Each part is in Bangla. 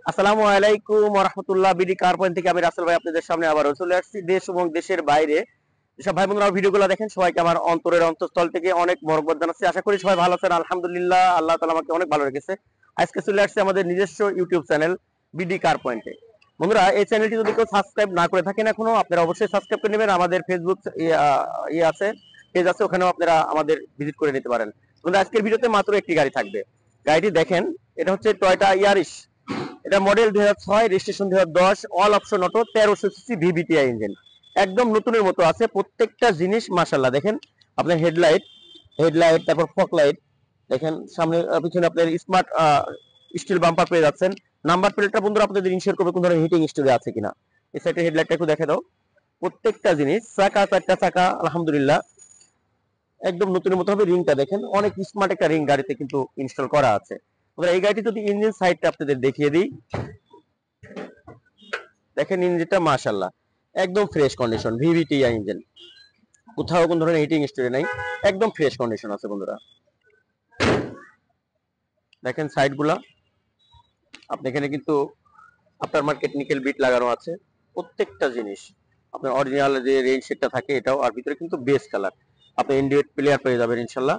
আসসালামু আলাইকুম ওয়া রাহমাতুল্লাহ। বিডি কার পয়েন্ট থেকে আমি রাসেল ভাই আপনাদের সামনে আবারও চলে আসছি। দেশ এবং দেশের বাইরে যেসব ভাই বোনেরা ভিডিওগুলো দেখেন সবাইকে আমার অন্তরের অন্তঃস্থল থেকে অনেক মোবারকবাদ জানাচ্ছি। আশা করি সবাই ভালো আছেন। আলহামদুলিল্লাহ, আল্লাহ তাআলা আমাকে অনেক ভালো রেখেছে। আজকে চলে আসছে আমাদের নিজস্ব ইউটিউব চ্যানেল বিডি কার পয়েন্টে। বন্ধুরা, এই চ্যানেলটি যদি কেউ সাবস্ক্রাইব না করে থাকেন এখনো, আপনারা অবশ্যই সাবস্ক্রাইব করে নেবেন। আমাদের ফেসবুক আছে, পেজ আছে, ওখানেও আপনারা আমাদের ভিজিট করে নিতে পারেন। বন্ধুরা, আজকের ভিডিওতে মাত্র একটি গাড়ি থাকবে। গাড়িটি দেখেন, এটা হচ্ছে টয়োটা ইয়ারিশ। এটা model 2006, registration 2010, all option auto, 1300 CC VVTi engine. একদম নতুনের মতো আছে প্রত্যেকটা জিনিস। মাশাআল্লাহ, দেখেন আপনার হেডলাইট, তারপর ফগ লাইট দেখেন, সামনে পিছনে আপনার স্মার্ট স্টিল বাম্পার পেয়ে যাচ্ছেন। নাম্বার প্লেটটা বন্ধুরা আপনাদের ইনশিওর করবে কোন ধরনের হিটিং স্টোরে আছে কিনা। এই সাইডের হেডলাইটটা একটু দেখে দাও। প্রত্যেকটা জিনিস, চাকা, চারটা চাকা আলহামদুলিল্লাহ একদম নতুনের মতো হবে। রিংটা দেখেন, অনেক স্মার্ট একটা রিং গাড়িতে কিন্তু ইনস্টল করা আছে। এই গাড়িটি যদি ইঞ্জিন সাইডটা আপনাদের দেখিয়ে দিই, দেখেন ইঞ্জিনটা মাশাআল্লাহ একদম ফ্রেশ কন্ডিশন, ভিভিটিআই ইঞ্জিন। কোথাও কোন ধরনের হিটিং স্টোরি নাই, একদম ফ্রেশ কন্ডিশন আছে বন্ধুরা। দেখেন সাইডগুলা, আপনি এখানে কিন্তু আফটার মার্কেট নিকেল বিট লাগানো আছে। প্রত্যেকটা জিনিস আপনার অরিজিনাল যে রেইন শেডটা থাকে এটাও, আর ভিতরে কিন্তু বেস কালার আপনি ইন্ডিকেট প্লেয়ার পেয়ে যাবেন ইনশাল্লাহ।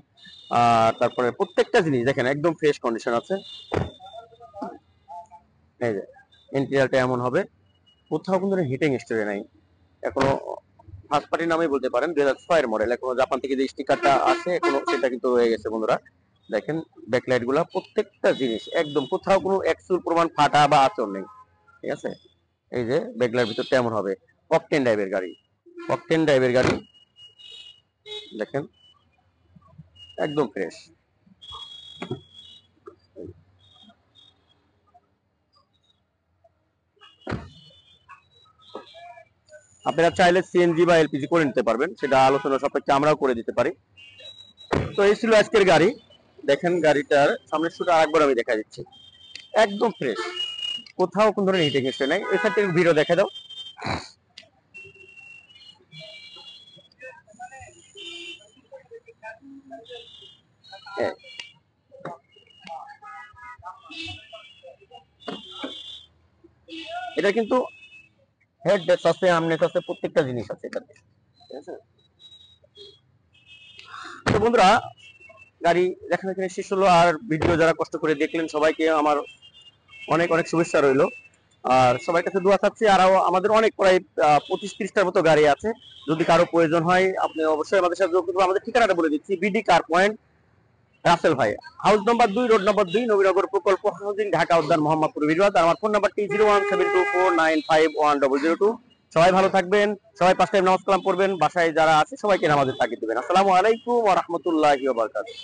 আর তারপরে প্রত্যেকটা জিনিস দেখেন একদম ফ্রেশ কন্ডিশন আছে। এই যে ইন্টেরিয়রটা এমন হবে, কোথাও কোনো ধরনের হিটিং স্টোরি নাই। এখনো ফার্স্ট পার্টি নামেই বলতে পারেন, 2006 এর মডেল। এখনো জাপান থেকে যে স্টিকারটা আছে এখনো সেটা কিন্তু রয়ে গেছে বন্ধুরা। দেখেন ব্যাকলাইট গুলা, প্রত্যেকটা জিনিস একদম, কোথাও কোনো একচুল প্রমাণ ফাটা বা আঁচড় নেই। ঠিক আছে, এই যে ব্যাকলাইট ভিতরটা এমন হবে। অকটেন ড্রাইভের গাড়ি, অকটেন ড্রাইভের গাড়ি দেখেন একদম ফ্রেশ। আপনারা চাইলে সিএনজি বা এলপিজি করে নিতে পারবেন, সেটা আলোচনা সাপেক্ষে আমরাও করে দিতে পারি। তো এই ছিল আজকের গাড়ি। দেখেন গাড়িটার সামনের শুটা আরেকবার আমি দেখা দিচ্ছি, একদম ফ্রেশ, কোথাও কোন ধরনের হিটিং ইস্যু নাই। এর সাথে ভিডিও দেখা দাও। হ্যাঁ, এটা কিন্তু হেড ডেস্ক আছে, আমনেস আছে, প্রত্যেকটা জিনিস আছে এটাতে। ঠিক আছে, তো বন্ধুরা গাড়ি দেখানো এখানে শেষ হলো। আর ভিডিও যারা কষ্ট করে দেখলেন সবাইকে আমার অনেক অনেক শুভেচ্ছা রইলো। আর সবার কাছে দোয়া চাচ্ছি। আর আমাদের অনেক প্রায় 25-30টার মতো গাড়ি আছে। যদি কারো প্রয়োজন হয় আপনি অবশ্যই আমাদের সাথে যোগাযোগ করবেন। আমাদের ঠিকানাটা বলে দিচ্ছি, বিডি কার পয়েন্ট, রাসেল ভাই, house number 2, road number 2, Nabinagar প্রকল্প হাউজিং, ঢাকা উদ্যান, মোহাম্মদপুর বিরবাদ। আর আমার ফোন নাম্বারটি 01724951002। সবাই ভালো থাকবেন, সবাই 5 টাইম নামাজ কালাম পড়বেন, বাসায় যারা আছে সবাইকে নামাজের তাগিদ দিবেন। আসসালামু আলাইকুম ওয়া রাহমাতুল্লাহি ওয়া বারাকাতুহু।